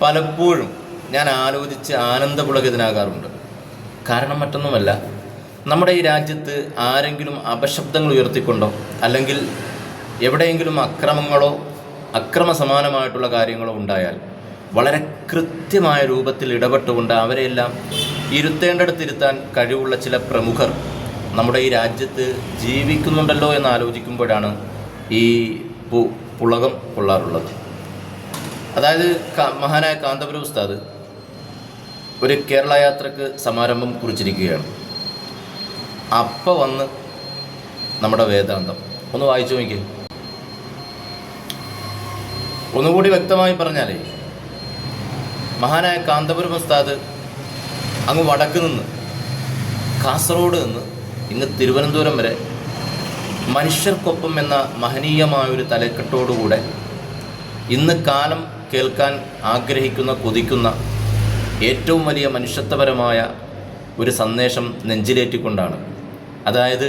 പലപ്പോഴും ഞാൻ ആലോചിച്ച് ആനന്ദപുളകിതനാകാറുണ്ട്. കാരണം മറ്റൊന്നുമല്ല, നമ്മുടെ ഈ രാജ്യത്ത് ആരെങ്കിലും അപശബ്ദങ്ങൾ ഉയർത്തിക്കൊണ്ടോ അല്ലെങ്കിൽ എവിടെയെങ്കിലും അക്രമങ്ങളോ അക്രമ സമാനമായിട്ടുള്ള കാര്യങ്ങളോ ഉണ്ടായാൽ വളരെ കൃത്യമായ രൂപത്തിൽ ഇടപെട്ടുകൊണ്ട് അവരെയെല്ലാം ഇരുത്തേണ്ടടുത്തിരുത്താൻ കഴിവുള്ള ചില പ്രമുഖർ നമ്മുടെ ഈ രാജ്യത്ത് ജീവിക്കുന്നുണ്ടല്ലോ എന്ന് ആലോചിക്കുമ്പോഴാണ് ഈ പുളകം കൊള്ളാറുള്ളത്. അതായത് മഹാനായ കാന്തപുരം ഉസ്താദ് ഒരു കേരള യാത്രക്ക് സമാരംഭം കുറിച്ചിരിക്കുകയാണ്. അപ്പം വന്ന് നമ്മുടെ വേദാന്തം ഒന്ന് വായിച്ചു നോക്കി. ഒന്നുകൂടി വ്യക്തമായി പറഞ്ഞാലേ, മഹാനായ കാന്തപുരം ഉസ്താദ് അങ്ങ് വടക്ക് നിന്ന് കാസർഗോഡ് നിന്ന് ഇങ്ങ് തിരുവനന്തപുരം വരെ മനുഷ്യർക്കൊപ്പം എന്ന മഹനീയമായൊരു തലക്കെട്ടോടുകൂടെ ഇന്ന് കാലം കേൾക്കാൻ ആഗ്രഹിക്കുന്ന കൊതിക്കുന്ന ഏറ്റവും വലിയ മനുഷ്യത്വപരമായ ഒരു സന്ദേശം നെഞ്ചിലേറ്റിക്കൊണ്ടാണ്. അതായത്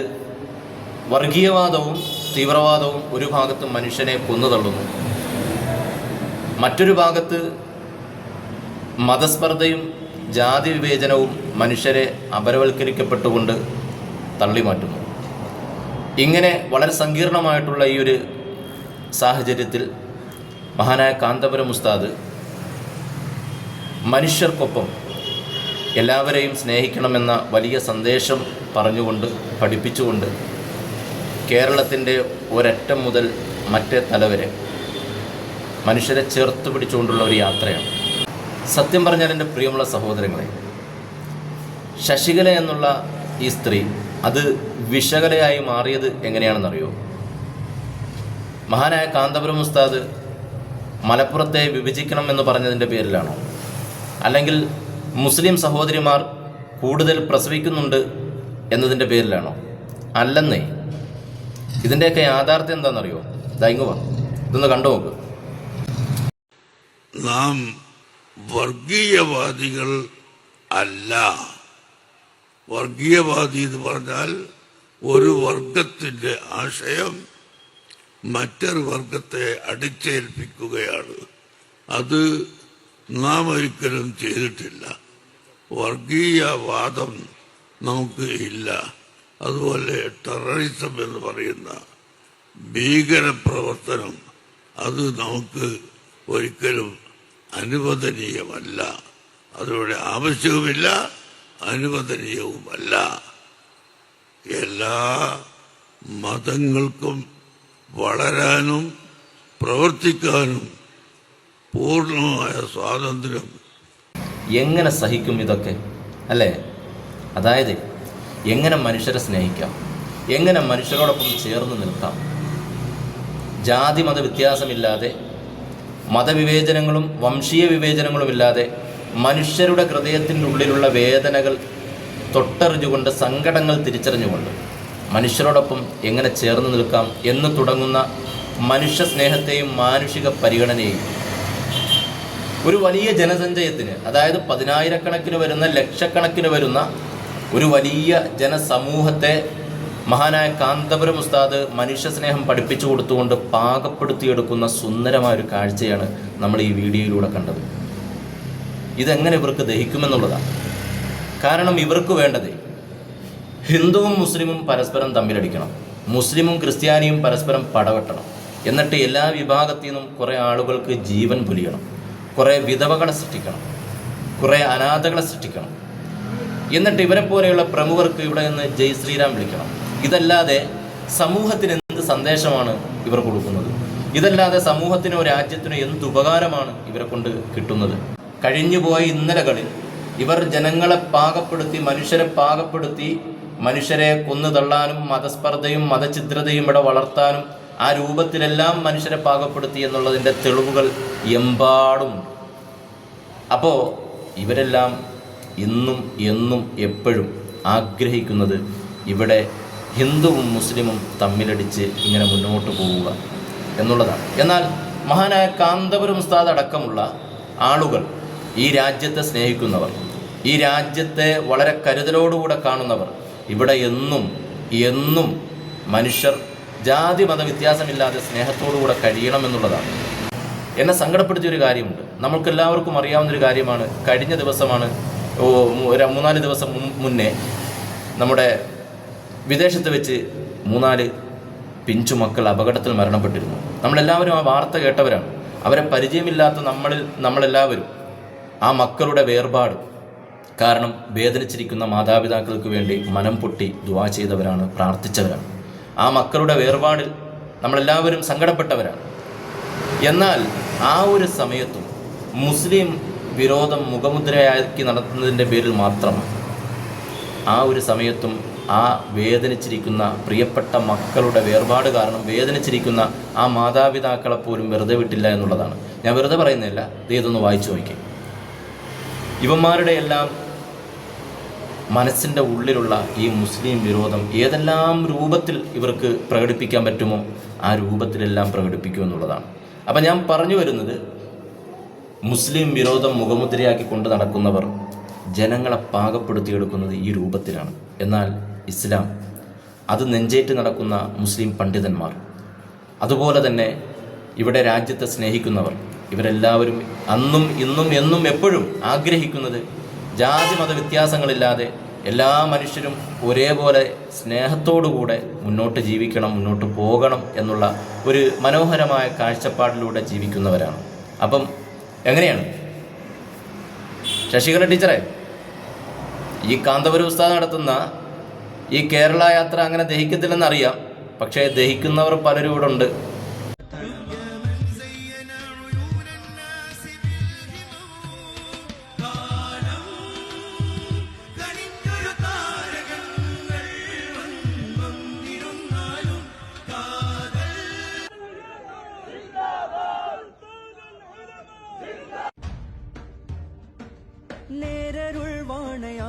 വർഗീയവാദവും തീവ്രവാദവും ഒരു ഭാഗത്ത് മനുഷ്യനെ കൊന്നുതള്ളുന്നു, മറ്റൊരു ഭാഗത്ത് മതസ്പർദ്ധയും ജാതി വിവേചനവും മനുഷ്യരെ അപരവൽക്കരിക്കപ്പെട്ടുകൊണ്ട് തള്ളിമാറ്റുന്നു. ഇങ്ങനെ വളരെ സങ്കീർണമായിട്ടുള്ള ഈ ഒരു സാഹചര്യത്തിൽ മഹാനായ കാന്തപുരം ഉസ്താദ് മനുഷ്യർക്കൊപ്പം എല്ലാവരെയും സ്നേഹിക്കണമെന്ന വലിയ സന്ദേശം പറഞ്ഞുകൊണ്ട് പഠിപ്പിച്ചുകൊണ്ട് കേരളത്തിൻ്റെ ഒരറ്റം മുതൽ മറ്റേ തല വരെ മനുഷ്യരെ ചേർത്ത് പിടിച്ചുകൊണ്ടുള്ള ഒരു യാത്രയാണ്. സത്യം പറഞ്ഞാൽ എൻ്റെ പ്രിയമുള്ള സഹോദരങ്ങളെ, ശശികല എന്നുള്ള ഈ സ്ത്രീ അത് വിഷകലയായി മാറിയത് എങ്ങനെയാണെന്നറിയോ? മഹാനായ കാന്തപുരം ഉസ്താദ് മലപ്പുറത്തെ വിഭജിക്കണം എന്ന് പറഞ്ഞതിൻ്റെ പേരിലാണോ? അല്ലെങ്കിൽ മുസ്ലിം സഹോദരിമാർ കൂടുതൽ പ്രസവിക്കുന്നുണ്ട് എന്നതിൻ്റെ പേരിലാണോ? അല്ലെന്നേ. ഇതിൻ്റെയൊക്കെ യാഥാർത്ഥ്യം എന്താണെന്നറിയോ? ദൈങ്ങുവ ഇതൊന്ന് കണ്ടു നോക്ക്. നാം വർഗീയവാദികൾ അല്ല. വർഗീയവാദി എന്ന് പറഞ്ഞാൽ ഒരു വർഗത്തിന്റെ ആശയം മറ്റൊരു വർഗത്തെ അടിച്ചേൽപ്പിക്കുകയാണ്. അത് നാം ഒരിക്കലും ചെയ്തിട്ടില്ല. വർഗീയവാദം നമുക്ക് ഇല്ല. അതുപോലെ ടെററിസം എന്ന് പറയുന്ന ഭീകരപ്രവർത്തനം അത് നമുക്ക് ഒരിക്കലും അനുവദനീയമല്ല. അതിവിടെ ആവശ്യവുമില്ല, അനുവദനീയവുമല്ല. എല്ലാ മതങ്ങൾക്കും വളരാനും പ്രവർത്തിക്കാനും പൂർണ്ണമായ സ്വാതന്ത്ര്യം. എങ്ങനെ സഹിക്കും ഇതൊക്കെ അല്ലേ? അതായത് എങ്ങനെ മനുഷ്യരെ സ്നേഹിക്കാം, എങ്ങനെ മനുഷ്യരോടൊപ്പം ചേർന്ന് നിൽക്കാം, ജാതി മത വ്യത്യാസമില്ലാതെ, മതവിവേചനങ്ങളും വംശീയ വിവേചനങ്ങളുമില്ലാതെ മനുഷ്യരുടെ ഹൃദയത്തിൻ്റെ ഉള്ളിലുള്ള വേദനകൾ തൊട്ടറിഞ്ഞുകൊണ്ട്, സങ്കടങ്ങൾ തിരിച്ചറിഞ്ഞുകൊണ്ട് മനുഷ്യരോടൊപ്പം എങ്ങനെ ചേർന്ന് നിൽക്കാം എന്ന് തുടങ്ങുന്ന മനുഷ്യ സ്നേഹത്തെയും മാനുഷിക പരിഗണനയെയും ഒരു വലിയ ജനസഞ്ചയത്തിന്, അതായത് പതിനായിരക്കണക്കിന് വരുന്ന, ലക്ഷക്കണക്കിന് വരുന്ന ഒരു വലിയ ജനസമൂഹത്തെ മഹാനായ കാന്തപുരം ഉസ്താദ് മനുഷ്യസ്നേഹം പഠിപ്പിച്ചു കൊടുത്തുകൊണ്ട് പാകപ്പെടുത്തിയെടുക്കുന്ന സുന്ദരമായൊരു കാഴ്ചയാണ് നമ്മൾ ഈ വീഡിയോയിലൂടെ കണ്ടത്. ഇതെങ്ങനെ ഇവർക്ക് ദഹിക്കുമെന്നുള്ളതാണ്. കാരണം ഇവർക്ക് വേണ്ടത് ഹിന്ദുവും മുസ്ലിമും പരസ്പരം തമ്മിലടിക്കണം, മുസ്ലിമും ക്രിസ്ത്യാനിയും പരസ്പരം പടവെട്ടണം, എന്നിട്ട് എല്ലാ വിഭാഗത്തിൽ നിന്നും കുറേ ആളുകൾക്ക് ജീവൻ പൊലിയണം, കുറേ വിധവകളെ സൃഷ്ടിക്കണം, കുറേ അനാഥകളെ സൃഷ്ടിക്കണം, എന്നിട്ട് ഇവരെ പോലെയുള്ള പ്രമുഖർക്ക് ഇവിടെ നിന്ന് ജയ് ശ്രീരാം വിളിക്കണം. ഇതല്ലാതെ സമൂഹത്തിന് എന്ത് സന്ദേശമാണ് ഇവർ കൊടുക്കുന്നത്? ഇതല്ലാതെ സമൂഹത്തിനോ രാജ്യത്തിനോ എന്ത് ഉപകാരമാണ് ഇവരെ കൊണ്ട് കിട്ടുന്നത്? കഴിഞ്ഞുപോയ ഇന്നലകളിൽ ഇവർ ജനങ്ങളെ പാകപ്പെടുത്തി, മനുഷ്യരെ പാകപ്പെടുത്തി, മനുഷ്യരെ കൊന്നു തള്ളാനും മതസ്പർദ്ധയും മതഛിദ്രതയും ഇവിടെ വളർത്താനും ആ രൂപത്തിലെല്ലാം മനുഷ്യരെ പാകപ്പെടുത്തി എന്നുള്ളതിൻ്റെ തെളിവുകൾ എമ്പാടുമുണ്ട്. അപ്പോൾ ഇവരെല്ലാം ഇന്നും എന്നും എപ്പോഴും ആഗ്രഹിക്കുന്നത് ഇവിടെ ഹിന്ദുവും മുസ്ലിമും തമ്മിലടിച്ച് ഇങ്ങനെ മുന്നോട്ട് പോവുക എന്നുള്ളതാണ്. എന്നാൽ മഹാനായ കാന്തപുരം ഉസ്താദ് അടക്കമുള്ള ആളുകൾ, ഈ രാജ്യത്തെ സ്നേഹിക്കുന്നവർ, ഈ രാജ്യത്തെ വളരെ കരുതലോടുകൂടെ കാണുന്നവർ, ഇവിടെ എന്നും എന്നും മനുഷ്യർ ജാതി മത വ്യത്യാസമില്ലാതെ സ്നേഹത്തോടുകൂടെ കഴിയണമെന്നുള്ളതാണ്. എന്നെ സങ്കടപ്പെടുത്തിയ ഒരു കാര്യമുണ്ട്. നമ്മൾക്കെല്ലാവർക്കും അറിയാവുന്നൊരു കാര്യമാണ്. കഴിഞ്ഞ ദിവസമാണ്, 3-4 ദിവസം മുന്നേ നമ്മുടെ വിദേശത്ത് വെച്ച് 3-4 പിഞ്ചു മക്കൾ അപകടത്തിൽ മരണപ്പെട്ടിരുന്നു. നമ്മളെല്ലാവരും ആ വാർത്ത കേട്ടവരാണ്. അവരെ പരിചയമില്ലാത്ത നമ്മളെല്ലാവരും ആ മക്കളുടെ വേർപാട് കാരണം വേദനിച്ചിരിക്കുന്ന മാതാപിതാക്കൾക്ക് വേണ്ടി മനം പൊട്ടി ദുആ ചെയ്തവരാണ്, പ്രാർത്ഥിച്ചവരാണ്. ആ മക്കളുടെ വേർപാടിൽ നമ്മളെല്ലാവരും സങ്കടപ്പെട്ടവരാണ്. എന്നാൽ ആ ഒരു സമയത്തും മുസ്ലിം വിരോധം മുഖമുദ്രയാക്കി നടത്തുന്നതിൻ്റെ പേരിൽ മാത്രമാണ് ആ ഒരു സമയത്തും ആ വേദനിച്ചിരിക്കുന്ന പ്രിയപ്പെട്ട മക്കളുടെ വേർപാട് കാരണം വേദനിച്ചിരിക്കുന്ന ആ മാതാപിതാക്കളെ പോലും വെറുതെ വിട്ടില്ല എന്നുള്ളതാണ്. ഞാൻ വെറുതെ പറയുന്നില്ല, ഇതൊന്ന് വായിച്ചു നോക്കി. ഇവന്മാരുടെ എല്ലാം മനസ്സിൻ്റെ ഉള്ളിലുള്ള ഈ മുസ്ലിം വിരോധം ഏതെല്ലാം രൂപത്തിൽ ഇവർക്ക് പ്രകടിപ്പിക്കാൻ പറ്റുമോ ആ രൂപത്തിലെല്ലാം പ്രകടിപ്പിക്കുമെന്നുള്ളതാണ്. അപ്പം ഞാൻ പറഞ്ഞു വരുന്നത്, മുസ്ലിം വിരോധം മുഖമുദ്രയാക്കി കൊണ്ട് നടക്കുന്നവർ ജനങ്ങളെ പാകപ്പെടുത്തിയെടുക്കുന്നത് ഈ രൂപത്തിലാണ്. എന്നാൽ ഇസ്ലാം അത് നെഞ്ചേറ്റ് നടക്കുന്ന മുസ്ലിം പണ്ഡിതന്മാർ, അതുപോലെ തന്നെ ഇവിടെ രാജ്യത്തെ സ്നേഹിക്കുന്നവർ, ഇവരെല്ലാവരും അന്നും ഇന്നും എന്നും എപ്പോഴും ആഗ്രഹിക്കുന്നത് ജാതി മത വ്യത്യാസങ്ങളില്ലാതെ എല്ലാ മനുഷ്യരും ഒരേപോലെ സ്നേഹത്തോടുകൂടെ മുന്നോട്ട് ജീവിക്കണം, മുന്നോട്ട് പോകണം എന്നുള്ള ഒരു മനോഹരമായ കാഴ്ചപ്പാടിലൂടെ ജീവിക്കുന്നവരാണ്. അപ്പം എങ്ങനെയാണ് ശശികല ടീച്ചറെ, ഈ കാന്തപുരം ഉസ്താദ് നടത്തുന്ന ഈ കേരള യാത്ര അങ്ങനെ ദഹിക്കത്തില്ലെന്നറിയാം, പക്ഷേ ദഹിക്കുന്നവർ പലരും ഇവിടെ ഉണ്ട്. നേരരുൾ വാണയാ